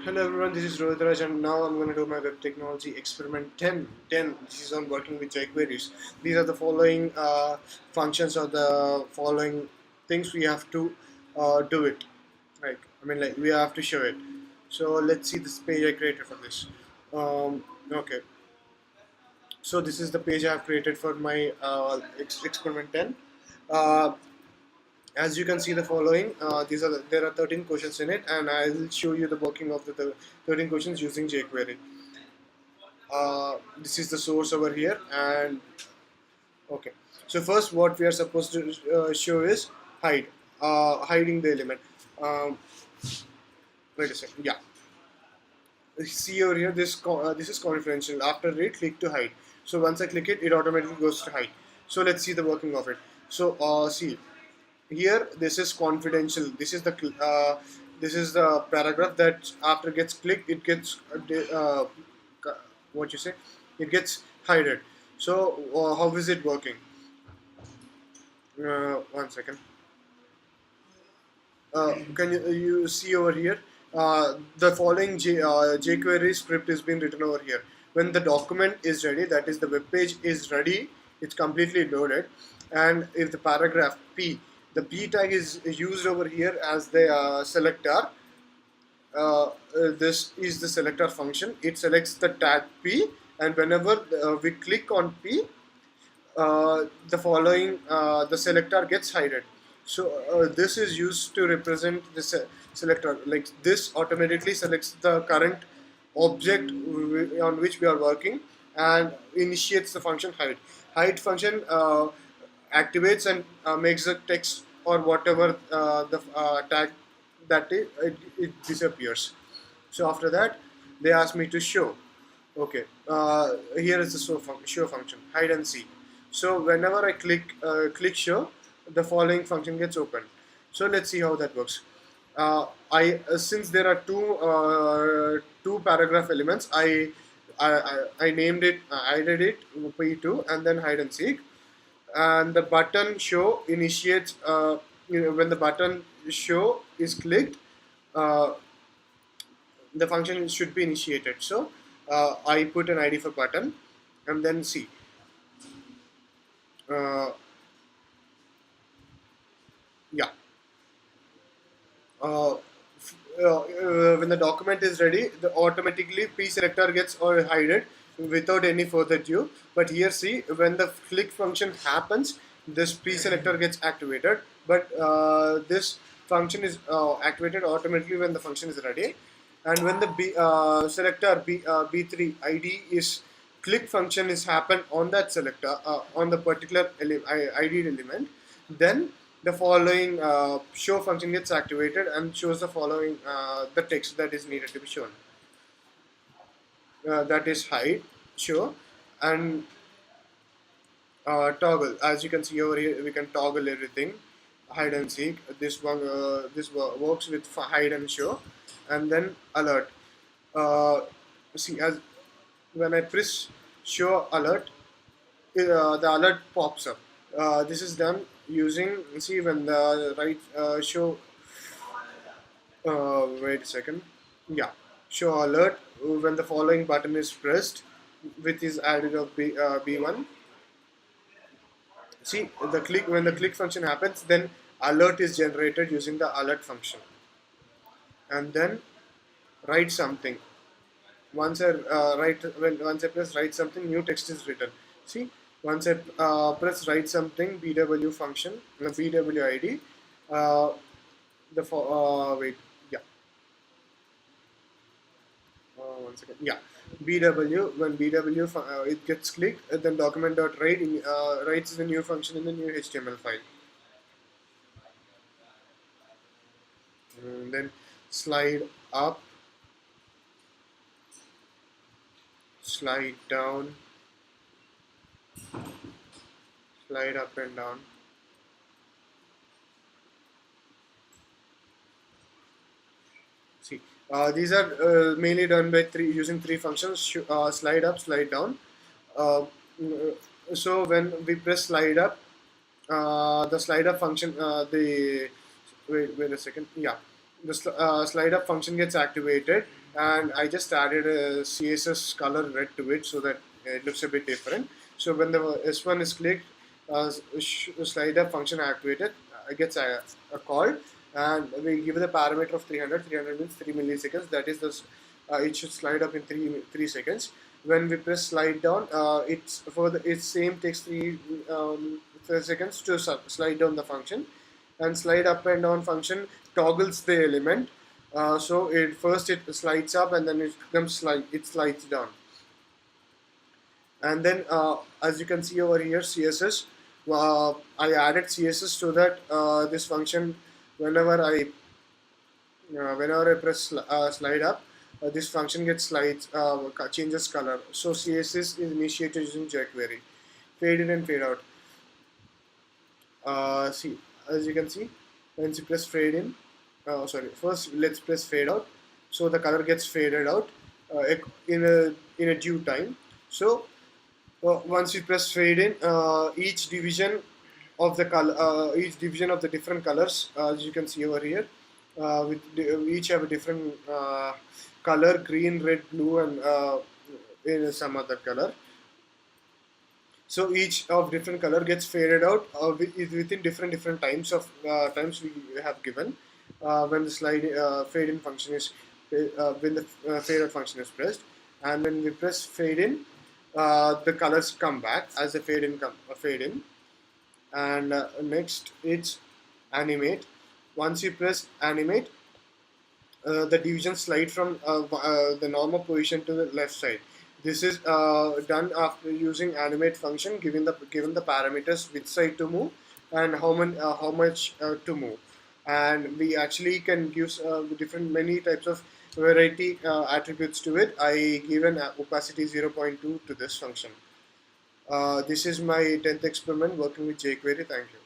Hello everyone, this is Rohitraj and now I'm going to do my web technology experiment 10. This is on working with jQueries. These are the following functions or the following things we have to do it. Like we have to show it. So let's see this page I created for this. Okay, so this is the page I have created for my experiment 10. Uh, as you can see the following, there are 13 questions in it, and I will show you the working of the 13 questions using jQuery. This is the source over here, and okay. So first, what we are supposed to show is hiding the element. Um, Wait a second. Yeah, see over here. This is confidential. After it, click to hide. So once I click it, it automatically goes to hide. So let's see the working of it. So see here, this is confidential. This is the paragraph that after gets clicked, it gets what you say, it gets hidden. So how is it working? One second. Can you see over here? The following jQuery script is being written over here. When the document is ready, that is the web page is ready, it's completely loaded, and if the paragraph P, the P tag is used over here as the selector. This is the selector function. It selects the tag P, and whenever we click on P, the selector gets hidden. So this is used to represent the selector. Like this automatically selects the current object on which we are working and initiates the function hide. Hide function activates and makes the text or whatever the tag that it disappears. So after that, they ask me to show. Okay, here is the show function, hide and seek. So whenever I click show, the following function gets opened. So let's see how that works. I Since there are two paragraph elements, I named it, I did it P2 and then hide and seek, and the button show initiates. When the button show is clicked, uh, the function should be initiated. So I put an ID for button and then see. Uh, yeah. When the document is ready, the automatically p-selector gets or hidden without any further ado. But here see, when the click function happens, this p-selector gets activated. But this function is activated automatically when the function is ready. And when the selector B3 ID is click function is happen on that selector on the particular ID element, then the following show function gets activated and shows the following the text that is needed to be shown. That is hide, show, and toggle. As you can see over here, we can toggle everything. Hide and seek. This works with hide and show, and then alert. Uh, See, as when I press show alert, the alert pops up. This is done using, see, when the right show. Wait a second. Yeah, show alert when the following button is pressed, which is added of B1. See, the click when the click function happens, then alert is generated using the alert function, and then write something. Once I press write something, new text is written. See, once I press write something, BW function, the BW ID, uh, wait, yeah, one second, yeah, BW, when BW it gets clicked, then document.write writes the new function in the new HTML file. And then slide up, slide down, slide up and down. See, these are mainly done by using three functions: slide up, slide down. Uh, so when we press slide up, the slide up function, the wait a second, yeah, the slide up function gets activated, and I just added a CSS color red to it so that it looks a bit different. So when the S1 is clicked, slider function activated, gets a call, and we give the parameter of 300. 300 means 3 milliseconds. That is the it should slide up in 3 seconds. When we press slide down, it's same takes 3 seconds to slide down the function, and slide up and down function toggles the element. So it slides up, and then it slides down. And then as you can see over here, CSS, I added CSS so that this function, whenever I press slide up, this function changes color. So CSS is initiated using jQuery. Fade in and fade out. See, as you can see, when you press fade in, first let's press fade out, so the color gets faded out in a due time. So once you press fade in, each division of the different colors, as you can see over here, each have a different color: green, red, blue, and in some other color. So each of different color gets faded out within different times we have given when the fade in function is when the fade out function is pressed, and when we press fade in, the colors come back as the fade in. And next it's animate. Once you press animate, the division slide from the normal position to the left side. This is done after using animate function, given the parameters which side to move and how much to move. And we actually can use many types of variety attributes to it. I given opacity 0.2 to this function. This is my 10th experiment working with jQuery. Thank you.